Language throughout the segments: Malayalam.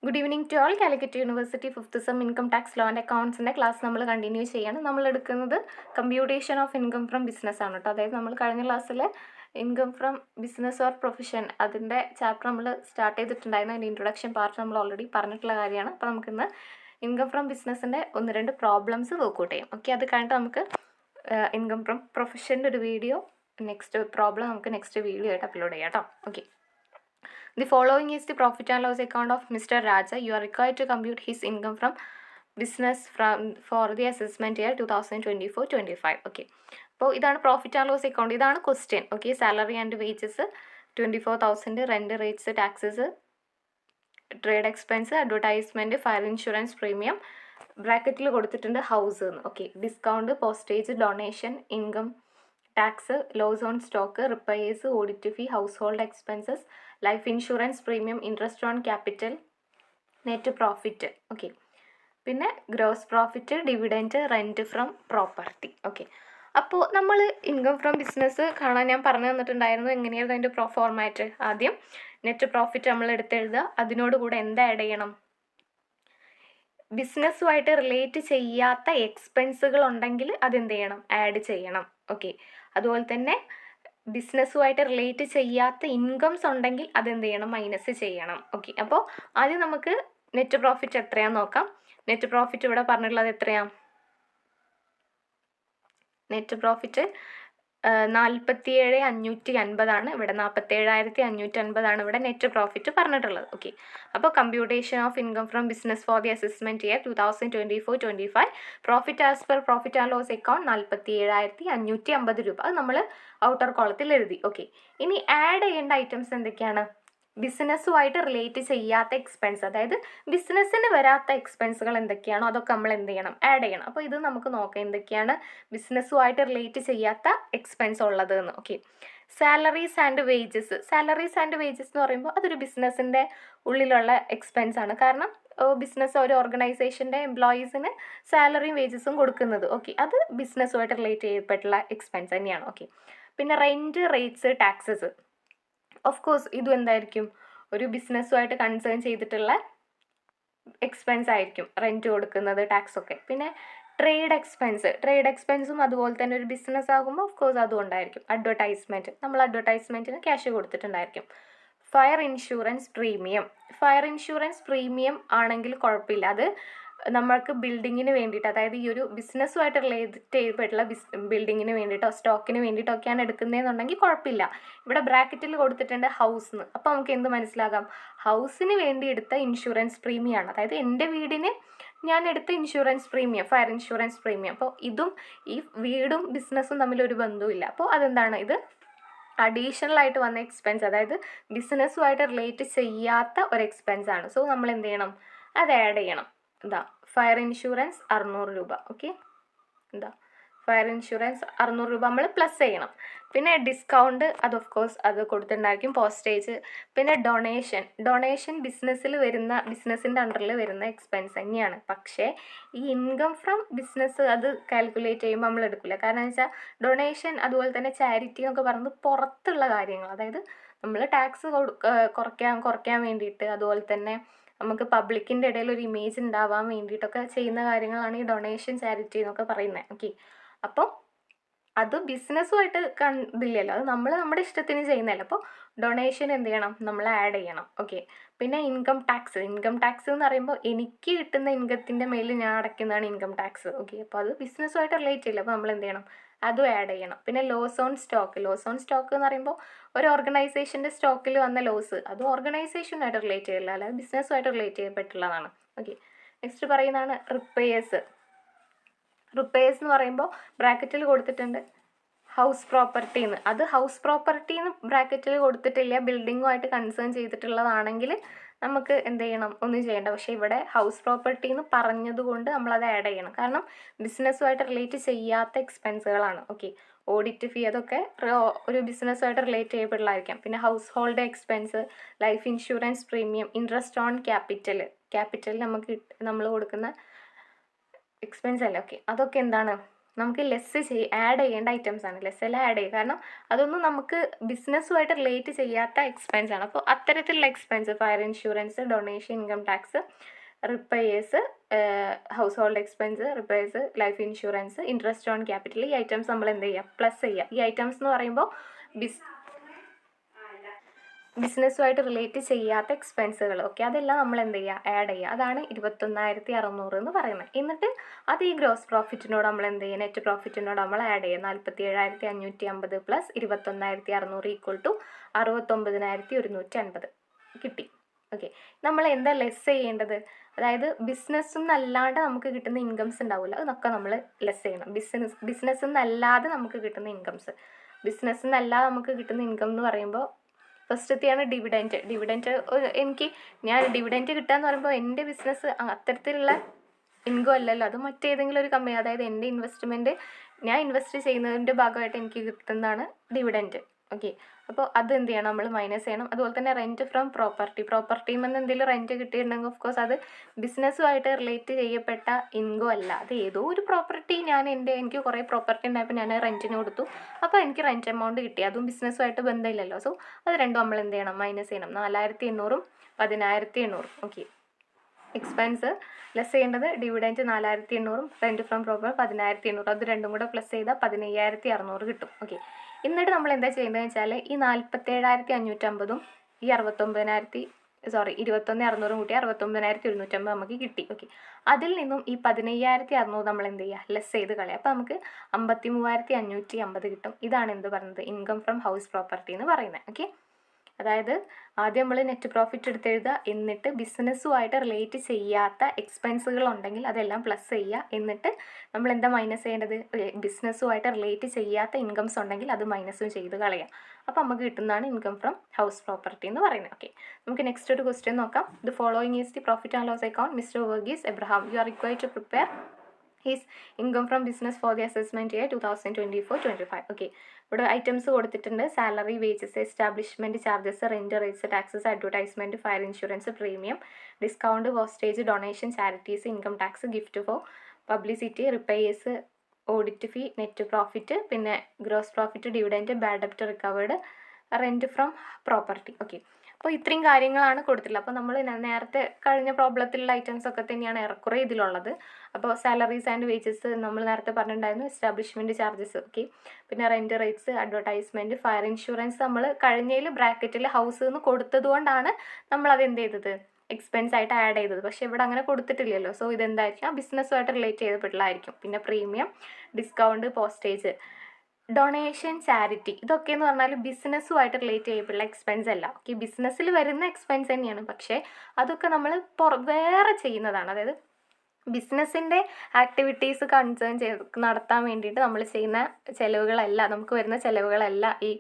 Good evening to all. Calicut university 5th sem income tax law and അക്കൗണ്ട്സിൻ്റെ ക്ലാസ് നമ്മൾ കണ്ടിന്യൂ ചെയ്യാണ്. നമ്മൾ എടുക്കുന്നത് computation of income from business ആണ് കേട്ടോ. അതായത് നമ്മൾ കഴിഞ്ഞ ക്ലാസ്സിൽ income from business or profession അതിൻ്റെ ചാപ്റ്റർ നമ്മൾ സ്റ്റാർട്ട് ചെയ്തിട്ടുണ്ടായിരുന്നു. അതിൻ്റെ ഇൻട്രൊഡക്ഷൻ പാർട്ട് നമ്മൾ ഓൾറെഡി പറഞ്ഞിട്ടുള്ള കാര്യമാണ്. അപ്പോൾ നമുക്കിന്ന് ഇൻകം ഫ്രം ബിസിനസ്സിൻ്റെ 1-2 പ്രോബ്ലംസ് വർക്കൗട്ട് ചെയ്യും. ഓക്കെ, അത് കഴിഞ്ഞിട്ട് നമുക്ക് ഇൻകം ഫ്രം പ്രൊഫഷൻ്റെ ഒരു വീഡിയോ നെക്സ്റ്റ് പ്രോബ്ലം നമുക്ക് നെക്സ്റ്റ് വീഡിയോ ആയിട്ട് അപ്ലോഡ് ചെയ്യാം കേട്ടോ. Okay. The following is the profit and loss account of Mr. Raja. You are required to compute his income from business for the assessment year 2024-25. Okay. അപ്പോൾ ഇതാണ് പ്രോഫിറ്റ് ആൻഡ് ലോസ് അക്കൗണ്ട്. ഇതാണ് question. Okay, salary and wages 24,000, rent, rates, taxes, trade expense, advertisement, fire insurance premium, ബ്രാക്കറ്റിൽ കൊടുത്തിട്ടുണ്ട് ഹൗസ് എന്ന്. Okay, discount, postage, donation, income tax, loss on stock, repairs, audit fee, household expenses, life insurance premium, interest on capital, net profit. Okay, പിന്നെ gross profit, dividend, rent from property. Okay, അപ്പോൾ നമ്മൾ ഇൻകം ഫ്രം ബിസിനസ് കാണാൻ ഞാൻ പറഞ്ഞു തന്നിട്ടുണ്ടായിരുന്നു. എങ്ങനെയായിരുന്നു അതിൻ്റെ ഫോർമാറ്റ്? ആദ്യം നെറ്റ് പ്രോഫിറ്റ് നമ്മൾ എടുത്തെഴുതുക. അതിനോട് കൂടെ എന്താ ആഡ് ചെയ്യണം? ബിസിനസ്സുമായിട്ട് റിലേറ്റ് ചെയ്യാത്ത എക്സ്പെൻസുകൾ ഉണ്ടെങ്കിൽ അതെന്ത് ചെയ്യണം? ആഡ് ചെയ്യണം. ഓക്കെ, അതുപോലെ തന്നെ ബിസിനസ്സുമായിട്ട് റിലേറ്റ് ചെയ്യാത്ത ഇൻകംസ് ഉണ്ടെങ്കിൽ അതെന്ത് ചെയ്യണം? മൈനസ് ചെയ്യണം. ഓക്കെ, അപ്പോൾ ആദ്യം നമുക്ക് നെറ്റ് പ്രോഫിറ്റ് എത്രയാണെന്ന് നോക്കാം. നെറ്റ് പ്രോഫിറ്റ് ഇവിടെ പറഞ്ഞിട്ടുള്ളത് എത്രയാണ്? നെറ്റ് പ്രോഫിറ്റ് 47,550 ഇവിടെ 47,550 ഇവിടെ നെറ്റ് പ്രോഫിറ്റ് പറഞ്ഞിട്ടുള്ളത്. ഓക്കെ, അപ്പോൾ computation of income from business for the assessment year 2024-25 profit as per profit and loss account 47,550 രൂപ. അത് നമ്മൾ ഔട്ടർ കോളത്തിൽ എഴുതി. ഓക്കെ, ഇനി ആഡ് ചെയ്യേണ്ട ഐറ്റംസ് എന്തൊക്കെയാണ്? ബിസിനസ്സുമായിട്ട് റിലേറ്റ് ചെയ്യാത്ത എക്സ്പെൻസ്, അതായത് ബിസിനസ്സിന് വരാത്ത എക്സ്പെൻസുകൾ എന്തൊക്കെയാണോ അതൊക്കെ നമ്മൾ എന്ത് ചെയ്യണം? ആഡ് ചെയ്യണം. അപ്പോൾ ഇത് നമുക്ക് നോക്കാം എന്തൊക്കെയാണ് ബിസിനസ്സുമായിട്ട് റിലേറ്റ് ചെയ്യാത്ത എക്സ്പെൻസ് ഉള്ളത് എന്ന്. Okay, salaries and wages. Salaries and wages എന്ന് പറയുമ്പോൾ അതൊരു ബിസിനസ്സിൻ്റെ ഉള്ളിലുള്ള എക്സ്പെൻസ് ആണ്. കാരണം ബിസിനസ് ഒരു ഓർഗനൈസേഷൻ്റെ എംപ്ലോയീസിന് സാലറിയും വേജസും കൊടുക്കുന്നത്. ഓക്കെ, അത് ബിസിനസ്സുമായിട്ട് റിലേറ്റ് ചെയ്യപ്പെട്ടുള്ള എക്സ്പെൻസ് തന്നെയാണ്. ഓക്കെ, പിന്നെ rent, rates, taxes. Of course ഇതും എന്തായിരിക്കും? ഒരു ബിസിനസ്സുമായിട്ട് കൺസേൺ ചെയ്തിട്ടുള്ള എക്സ്പെൻസ് ആയിരിക്കും, റെൻറ്റ് കൊടുക്കുന്നത്, ടാക്സ് ഒക്കെ. പിന്നെ ട്രേഡ് എക്സ്പെൻസും അതുപോലെ തന്നെ ഒരു ബിസിനസ് ആകുമ്പോൾ ഓഫ് കോഴ്സ് അതും ഉണ്ടായിരിക്കും. അഡ്വർടൈസ്മെൻറ്റ്, നമ്മൾ അഡ്വർടൈസ്മെൻറ്റിന് ക്യാഷ് കൊടുത്തിട്ടുണ്ടായിരിക്കും. ഫയർ ഇൻഷുറൻസ് പ്രീമിയം ആണെങ്കിൽ കുഴപ്പമില്ല. അത് നമ്മൾക്ക് ബിൽഡിങ്ങിന് വേണ്ടിയിട്ട്, അതായത് ഈ ഒരു ബിസിനസ്സുമായിട്ട് റിലേറ്റ് ചെയ്യപ്പെട്ടുള്ള ബിൽഡിങ്ങിന് വേണ്ടിയിട്ടോ സ്റ്റോക്കിന് വേണ്ടിയിട്ടൊക്കെയാണ് എടുക്കുന്നതെന്നുണ്ടെങ്കിൽ കുഴപ്പമില്ല. ഇവിടെ ബ്രാക്കറ്റിൽ കൊടുത്തിട്ടുണ്ട് ഹൗസ് എന്ന്. അപ്പോൾ നമുക്ക് എന്ത് മനസ്സിലാകാം? ഹൗസിന് വേണ്ടി എടുത്ത ഇൻഷുറൻസ് പ്രീമിയമാണ്. അതായത് എൻ്റെ വീടിന് ഞാൻ എടുത്ത insurance premium, fire insurance premium. അപ്പോൾ ഇതും ഈ വീടും ബിസിനസ്സും തമ്മിലൊരു ബന്ധവുമില്ല. അപ്പോൾ അതെന്താണ്? ഇത് അഡീഷണൽ ആയിട്ട് വന്ന എക്സ്പെൻസ്, അതായത് ബിസിനസ്സുമായിട്ട് റിലേറ്റ് ചെയ്യാത്ത ഒരു എക്സ്പെൻസ് ആണ്. സോ നമ്മൾ എന്ത് ചെയ്യണം? അത് ആഡ് ചെയ്യണം. എന്താ? ഫയർ ഇൻഷുറൻസ് 600 രൂപ. ഓക്കെ, എന്താ? ഫയർ ഇൻഷുറൻസ് 600 രൂപ നമ്മൾ പ്ലസ് ചെയ്യണം. പിന്നെ ഡിസ്കൗണ്ട്, അത് ഓഫ് കോഴ്സ് അത് കൊടുത്തിട്ടുണ്ടായിരിക്കും. പോസ്റ്റേജ്, പിന്നെ ഡൊണേഷൻ ബിസിനസ്സിൻ്റെ അണ്ടറിൽ വരുന്ന എക്സ്പെൻസ് തന്നെയാണ്. പക്ഷേ ഈ ഇൻകം ഫ്രം ബിസിനസ് അത് കാൽക്കുലേറ്റ് ചെയ്യുമ്പോൾ നമ്മൾ എടുക്കില്ല. കാരണം എന്ന് വെച്ചാൽ ഡൊണേഷൻ അതുപോലെ തന്നെ ചാരിറ്റി എന്നൊക്കെ പറയുന്നത് പുറത്തുള്ള കാര്യങ്ങൾ, അതായത് നമ്മൾ ടാക്സ് കുറയ്ക്കാൻ വേണ്ടിയിട്ട്, അതുപോലെ തന്നെ നമുക്ക് പബ്ലിക്കിൻ്റെ ഇടയിൽ ഒരു ഇമേജ് ഉണ്ടാവാൻ വേണ്ടിയിട്ടൊക്കെ ചെയ്യുന്ന കാര്യങ്ങളാണ് ഈ ഡൊണേഷൻ, ചാരിറ്റി എന്നൊക്കെ പറയുന്നത്. ഓക്കെ, അപ്പോൾ അത് ബിസിനസ്സുമായിട്ട് ഇതില്ലല്ലോ, അത് നമ്മൾ നമ്മുടെ ഇഷ്ടത്തിന് ചെയ്യുന്നതല്ല. അപ്പോൾ ഡൊണേഷൻ എന്ത് ചെയ്യണം? നമ്മൾ ആഡ് ചെയ്യണം. ഓക്കെ, പിന്നെ ഇൻകം ടാക്സ് എന്ന് പറയുമ്പോൾ എനിക്ക് കിട്ടുന്ന ഇൻകത്തിൻ്റെ മേലിൽ ഞാൻ അടയ്ക്കുന്നതാണ് ഇൻകം ടാക്സ്. ഓക്കെ, അപ്പോൾ അത് ബിസിനസ്സുമായിട്ട് റിലേറ്റ് ചെയ്യില്ല. അപ്പോൾ നമ്മൾ എന്ത് ചെയ്യണം? അതും ആഡ് ചെയ്യണം. പിന്നെ ലോസ് ഓൺ സ്റ്റോക്ക് എന്ന് പറയുമ്പോൾ ഒരു ഓർഗനൈസേഷൻ്റെ സ്റ്റോക്കിൽ വന്ന ലോസ്, അത് ഓർഗനൈസേഷനുമായിട്ട് റിലേറ്റ് ചെയ്യില്ല, അല്ലാതെ ബിസിനസ്സുമായിട്ട് റിലേറ്റ് ചെയ്യപ്പെട്ടുള്ളതാണ്. ഓക്കെ, നെക്സ്റ്റ് പറയുന്നതാണ് റിപ്പയേഴ്സ് എന്ന് പറയുമ്പോൾ ബ്രാക്കറ്റിൽ കൊടുത്തിട്ടുണ്ട് ഹൗസ് പ്രോപ്പർട്ടി എന്ന്. അത് ഹൗസ് പ്രോപ്പർട്ടി എന്ന് ബ്രാക്കറ്റിൽ കൊടുത്തിട്ടില്ല, ബിൽഡിങ്ങുമായിട്ട് കൺസേൺ ചെയ്തിട്ടുള്ളതാണെങ്കിൽ നമുക്ക് എന്ത് ചെയ്യണം? ഒന്നും ചെയ്യേണ്ട. പക്ഷേ ഇവിടെ ഹൗസ് പ്രോപ്പർട്ടി എന്ന് പറഞ്ഞതുകൊണ്ട് നമ്മളത് ആഡ് ചെയ്യണം. കാരണം ബിസിനസ്സുമായിട്ട് റിലേറ്റ് ചെയ്യാത്ത എക്സ്പെൻസുകളാണ്. ഓക്കെ, ഓഡിറ്റ് ഫീ അതൊക്കെ ഒരു ബിസിനസ്സുമായിട്ട് റിലേറ്റ് ചെയ്യപ്പെട്ടുള്ളതായിരിക്കാം. പിന്നെ house hold expense, life insurance premium, interest on capital നമ്മൾ കൊടുക്കുന്ന എക്സ്പെൻസ് അല്ലേ. ഓക്കെ, അതൊക്കെ എന്താണ്? നമുക്ക് ആഡ് ചെയ്യേണ്ട ഐറ്റംസ് ആണ്. ലെസ്സിൽ ആഡ് ചെയ്യുക, കാരണം അതൊന്നും നമുക്ക് ബിസിനസ്സുമായിട്ട് റിലേറ്റ് ചെയ്യാത്ത എക്സ്പെൻസ് ആണ്. അപ്പോൾ അത്തരത്തിലുള്ള expense, fire insurance, donation, income tax, repairs, house hold expense, repairs, life insurance, interest on capital, ഈ ഐറ്റംസ് നമ്മൾ എന്ത് ചെയ്യുക, പ്ലസ് ചെയ്യുക. ഈ ഐറ്റംസ് എന്ന് പറയുമ്പോൾ ബിസിനസ്സുമായിട്ട് റിലേറ്റ് ചെയ്യാത്ത എക്സ്പെൻസുകൾ, ഓക്കെ, അതെല്ലാം നമ്മൾ എന്ത് ചെയ്യുക, ആഡ് ചെയ്യുക. അതാണ് 21,600 എന്ന് പറയുന്നത്. എന്നിട്ട് അത് ഈ ഗ്രോസ് പ്രോഫിറ്റിനോട് നമ്മൾ എന്ത് ചെയ്യുക, നെറ്റ് പ്രോഫിറ്റിനോട് നമ്മൾ ആഡ് ചെയ്യുക. 47,550 പ്ലസ് 21,600 ഈക്വൽ ടു 69,150 കിട്ടി. ഓക്കെ, നമ്മൾ എന്താ ലെസ് ചെയ്യേണ്ടത്, അതായത് ബിസിനസ്സിൽ നിന്നല്ലാണ്ട് നമുക്ക് കിട്ടുന്ന ഇൻകംസ് ഉണ്ടാവില്ല, അതൊക്കെ നമ്മൾ ലെസ് ചെയ്യണം. ബിസിനസ്സിൽ നിന്നല്ലാതെ നമുക്ക് കിട്ടുന്ന ഇൻകംസ്, ബിസിനസ്സിൽ നിന്നല്ലാതെ നമുക്ക് കിട്ടുന്ന ഇൻകം എന്ന് പറയുമ്പോൾ ഫസ്റ്റത്തെയാണ് ഡിവിഡൻറ്റ്. ഞാൻ ഡിവിഡൻറ്റ് കിട്ടുക എന്ന് പറയുമ്പോൾ എൻ്റെ ബിസിനസ് അത്തരത്തിലുള്ള ഇൻകം അല്ലല്ലോ, അത് മറ്റേതെങ്കിലും ഒരു കമ്പനി, അതായത് എൻ്റെ ഇൻവെസ്റ്റ്മെൻറ്റ് ഞാൻ ഇൻവെസ്റ്റ് ചെയ്യുന്നതിൻ്റെ ഭാഗമായിട്ട് എനിക്ക് കിട്ടുന്നതാണ് ഡിവിഡൻറ്റ്. ഓക്കെ, അപ്പോൾ അത് എന്ത് ചെയ്യണം, നമ്മൾ മൈനസ് ചെയ്യണം. അതുപോലെ തന്നെ റെൻറ്റ് ഫ്രം പ്രോപ്പർട്ടിയിൽ നിന്ന് എന്തെങ്കിലും റെൻറ്റ് കിട്ടിയിട്ടുണ്ടെങ്കിൽ ഓഫ് കോഴ്സ് അത് ബിസിനസ്സുമായിട്ട് റിലേറ്റ് ചെയ്യപ്പെട്ട ഇൻകം അല്ല. അത് ഏതോ ഒരു പ്രോപ്പർട്ടി, എനിക്ക് കുറേ പ്രോപ്പർട്ടി ഉണ്ടായപ്പോൾ ഞാൻ റെൻറ്റിന് കൊടുത്തു, അപ്പോൾ എനിക്ക് റെൻറ്റ് എമൗണ്ട് കിട്ടി, അതും ബിസിനസ്സുമായിട്ട് ബന്ധമില്ലല്ലോ. സോ അത് രണ്ടും നമ്മൾ എന്ത് ചെയ്യണം, മൈനസ് ചെയ്യണം. 4,800 11,800. ഓക്കെ, എക്സ്പെൻസ് ലെസ് ചെയ്യേണ്ടത് ഡിവിഡൻറ്റ് 4,800, റെൻറ്റ് ഫ്രം പ്രോപ്പർട്ടി 11,800, അത് രണ്ടും കൂടെ പ്ലസ് ചെയ്താൽ 15,600 കിട്ടും. ഓക്കെ, എന്നിട്ട് നമ്മൾ എന്താ ചെയ്യുന്നതെന്ന് വെച്ചാൽ ഈ 47,550 ഈ 21,600 കൂട്ടി 69,150 നമുക്ക് കിട്ടി. ഓക്കെ, അതിൽ നിന്നും ഈ 15,600 നമ്മൾ എന്ത് ചെയ്യുക, ലെസ് ചെയ്ത് കളയാം. അപ്പോൾ നമുക്ക് 53,550 കിട്ടും. ഇതാണ് എന്ത് പറയുന്നത്, ഇൻകം ഫ്രം ഹൗസ് പ്രോപ്പർട്ടി എന്ന് പറയുന്നത്. ഓക്കെ, അതായത് ആദ്യം നമ്മൾ നെറ്റ് പ്രോഫിറ്റ് എടുത്തെഴുതുക, എന്നിട്ട് ബിസിനസ്സുമായിട്ട് റിലേറ്റ് ചെയ്യാത്ത എക്സ്പെൻസുകൾ ഉണ്ടെങ്കിൽ അതെല്ലാം പ്ലസ് ചെയ്യുക, എന്നിട്ട് നമ്മൾ എന്താ മൈനസ് ചെയ്യേണ്ടത്, ബിസിനസ്സുമായിട്ട് റിലേറ്റ് ചെയ്യാത്ത ഇൻകംസ് ഉണ്ടെങ്കിൽ അത് മൈനസും ചെയ്ത് കളയാം. അപ്പോൾ നമുക്ക് കിട്ടുന്നതാണ് ഇൻകം ഫ്രം ഹൗസ് പ്രോപ്പർട്ടി എന്ന് പറയുന്നത്. ഓക്കെ, നമുക്ക് നെക്സ്റ്റ് ഒരു ക്വസ്റ്റ്യൻ നോക്കാം. The following is the profit and loss account. Mister Varghese Abraham, you are required to prepare his income from business for the assessment year 2024-25. Okay, ഇവിടെ ഐറ്റംസ് കൊടുത്തിട്ടുണ്ട്. Salary, wages, establishment charges, rent, rates, taxes, advertisement, fire insurance, premium, discount, postage, donation, charities, income tax, gift for publicity, repairs, audit fee, net profit, പിന്നെ ഗ്രോസ് പ്രോഫിറ്റ്, ഡിവിഡൻറ്റ്, ബാഡ് ഡെപ്റ്റ് recovered, rent from property. Okay, അപ്പോൾ ഇത്രയും കാര്യങ്ങളാണ് കൊടുത്തിട്ടുള്ളത്. അപ്പോൾ നമ്മൾ നേരത്തെ കഴിഞ്ഞ പ്രോബ്ലത്തിലുള്ള ഐറ്റംസ് ഒക്കെ തന്നെയാണ് ഏറെക്കുറെ ഇതിലുള്ളത്. അപ്പോൾ സാലറീസ് ആൻഡ് വേജസ് നമ്മൾ നേരത്തെ പറഞ്ഞിട്ടുണ്ടായിരുന്നു, എസ്റ്റാബ്ലിഷ്മെൻറ്റ് ചാർജസ്, ഓക്കെ, പിന്നെ rent, rates, advertisement, fire insurance നമ്മൾ കഴിഞ്ഞതിൽ ബ്രാക്കറ്റിൽ ഹൗസ് എന്ന് കൊടുത്തത് കൊണ്ടാണ് നമ്മളത് എന്ത് ചെയ്തത്, എക്സ്പെൻസ് ആയിട്ട് ആഡ് ചെയ്തത്. പക്ഷേ ഇവിടെ അങ്ങനെ കൊടുത്തിട്ടില്ലല്ലോ. So ഇതെന്തായിരിക്കും, ബിസിനസ്സുമായിട്ട് relate ചെയ്തിട്ടുള്ളതായിരിക്കും. പിന്നെ premium, discount, postage, donation, charity, ഇതൊക്കെ എന്ന് പറഞ്ഞാൽ ബിസിനസ്സുമായിട്ട് റിലേറ്റ് ചെയ്യപ്പെട്ടുള്ള എക്സ്പെൻസ് അല്ല. ഓക്കെ, ബിസിനസ്സിൽ വരുന്ന എക്സ്പെൻസ് തന്നെയാണ്, പക്ഷേ അതൊക്കെ നമ്മൾ വേറെ ചെയ്യുന്നതാണ്. അതായത് ബിസിനസ്സിൻ്റെ ആക്ടിവിറ്റീസ് നടത്താൻ വേണ്ടിയിട്ട് നമ്മൾ ചെയ്യുന്ന ചിലവുകളല്ല, നമുക്ക് വരുന്ന ചിലവുകളല്ല ഈ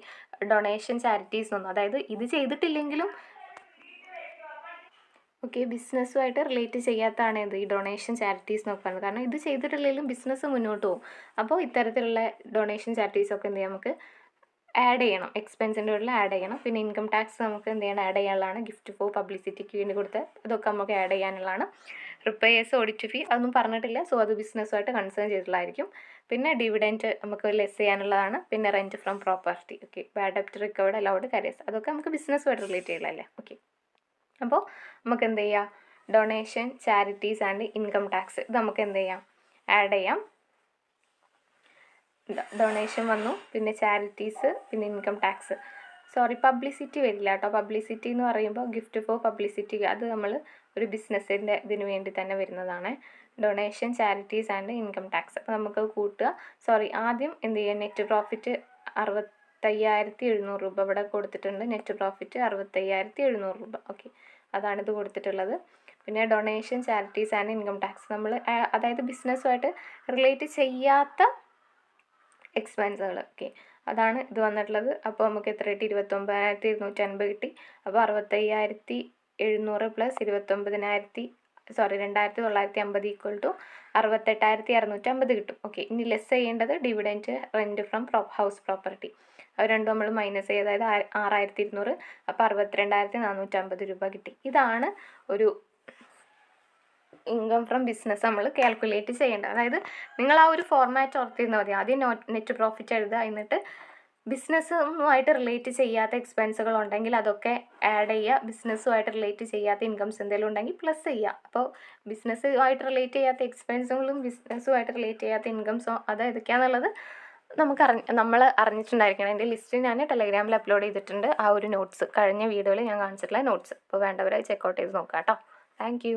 ഡൊണേഷൻ, ചാരിറ്റീസ് ഒന്നും. അതായത് ഇത് ചെയ്തിട്ടില്ലെങ്കിലും ഓക്കെ, ബിസിനസ്സുമായിട്ട് റിലേറ്റ് ചെയ്യാത്തതാണ് ഇത് ഈ ഡൊണേഷൻ, ചാരിറ്റീസ് എന്നൊക്കെ പറയുന്നത്. കാരണം ഇത് ചെയ്തിട്ടില്ലെങ്കിലും ബിസിനസ് മുന്നോട്ട് പോകും. അപ്പോൾ ഇത്തരത്തിലുള്ള ഡൊണേഷൻ, ചാരിറ്റീസൊക്കെ എന്ത് ചെയ്യാം, നമുക്ക് ആഡ് ചെയ്യണം, എക്സ്പെൻസിൻ്റെ ഉള്ളിൽ ആഡ് ചെയ്യണം. പിന്നെ ഇൻകം ടാക്സ് നമുക്ക് എന്ത് ചെയ്യണം, ആഡ് ചെയ്യാനുള്ളതാണ്. ഗിഫ്റ്റ് ഫോർ പബ്ലിസിറ്റിക്ക് വേണ്ടി കൊടുത്ത് അതൊക്കെ നമുക്ക് ആഡ് ചെയ്യാനുള്ളതാണ്. റിപ്പയേഴ്സ്, ഓഡിറ്റ് ഫീ അതൊന്നും പറഞ്ഞിട്ടില്ല. സോ അത് ബിസിനസ്സുമായിട്ട് കൺസേൺ ചെയ്തിട്ടുള്ളതായിരിക്കും. പിന്നെ ഡിവിഡൻറ്റ് നമുക്ക് ലെസ് ചെയ്യാനുള്ളതാണ്. പിന്നെ rent from property, okay, bad ഡെപ്റ്റ് റിക്കവേർഡ്, അലൗഡ് കാരിയേഴ്സ്, അതൊക്കെ നമുക്ക് ബിസിനസ്സുമായിട്ട് റിലേറ്റ് ചെയ്യുള്ളതല്ലേ. ഓക്കെ, അപ്പോൾ നമുക്ക് എന്ത് ചെയ്യാം, donation, charities and income tax ഇത് നമുക്ക് എന്ത് ചെയ്യാം, ആഡ് ചെയ്യാം. ഡൊണേഷൻ വന്നു, പിന്നെ ചാരിറ്റീസ്, പിന്നെ ഇൻകം ടാക്സ്. പബ്ലിസിറ്റി വരില്ല കേട്ടോ. പബ്ലിസിറ്റി എന്ന് പറയുമ്പോൾ ഗിഫ്റ്റ് ഫോർ പബ്ലിസിറ്റി, അത് നമ്മൾ ഒരു ബിസിനസ്സിൻ്റെ ഇതിന് വേണ്ടി തന്നെ വരുന്നതാണ്. Donation, charities and income tax. അപ്പോൾ നമുക്ക് കൂട്ടുക. ആദ്യം എന്ത് ചെയ്യുക, നെറ്റ് പ്രോഫിറ്റ് 65,700 രൂപ ഇവിടെ കൊടുത്തിട്ടുണ്ട്. നെറ്റ് പ്രോഫിറ്റ് 65,700 രൂപ. ഓക്കെ, അതാണിത് കൊടുത്തിട്ടുള്ളത്. പിന്നെ donation, charities and income tax നമ്മൾ അതായത് ബിസിനസ്സുമായിട്ട് റിലേറ്റ് ചെയ്യാത്ത എക്സ്പെൻസുകൾ. ഓക്കെ, അതാണ് ഇത് വന്നിട്ടുള്ളത്. അപ്പോൾ നമുക്ക് എത്ര കിട്ടി, 29,250 കിട്ടി. അപ്പോൾ 65,700 പ്ലസ് 2,950 ഈക്വൽ ടു 68,650 കിട്ടും. ഓക്കെ, ഇനി ലെസ് ചെയ്യേണ്ടത് dividend, rent from house property, അത് രണ്ടും നമ്മൾ മൈനസ് ചെയ്ത്, അതായത് 6,200. അപ്പോൾ 62,450 രൂപ കിട്ടി. ഇതാണ് ഒരു ഇൻകം ഫ്രം ബിസിനസ് നമ്മൾ കാൽക്കുലേറ്റ് ചെയ്യേണ്ടത്. അതായത് നിങ്ങൾ ആ ഒരു ഫോർമാറ്റ് ഓർത്തിരുന്നാൽ മതി. ആദ്യം നെറ്റ് പ്രോഫിറ്റ് എഴുതുക, എന്നിട്ട് ബിസിനസ്സുമായിട്ട് റിലേറ്റ് ചെയ്യാത്ത എക്സ്പെൻസുകൾ ഉണ്ടെങ്കിൽ അതൊക്കെ ആഡ് ചെയ്യുക, ബിസിനസ്സുമായിട്ട് റിലേറ്റ് ചെയ്യാത്ത ഇൻകംസ് എന്തെങ്കിലും ഉണ്ടെങ്കിൽ പ്ലസ് ചെയ്യുക. അപ്പോൾ ബിസിനസ്സുമായിട്ട് റിലേറ്റ് ചെയ്യാത്ത എക്സ്പെൻസുകളും ബിസിനസ്സുമായിട്ട് റിലേറ്റ് ചെയ്യാത്ത ഇൻകംസും അത് ഏതൊക്കെയാണെന്നുള്ളത് നമ്മൾ അറിഞ്ഞിട്ടുണ്ടായിരിക്കണം. എൻ്റെ ലിസ്റ്റ് ഞാൻ ടെലഗ്രാമിൽ അപ്ലോഡ് ചെയ്തിട്ടുണ്ട്, ആ ഒരു നോട്ട്സ് കഴിഞ്ഞ വീഡിയോയിൽ ഞാൻ കാണിച്ചിട്ടുള്ള നോട്ട്സ്. അപ്പോൾ വേണ്ടവരായി ചെക്കൗട്ട് ചെയ്ത് നോക്കാം കേട്ടോ. താങ്ക്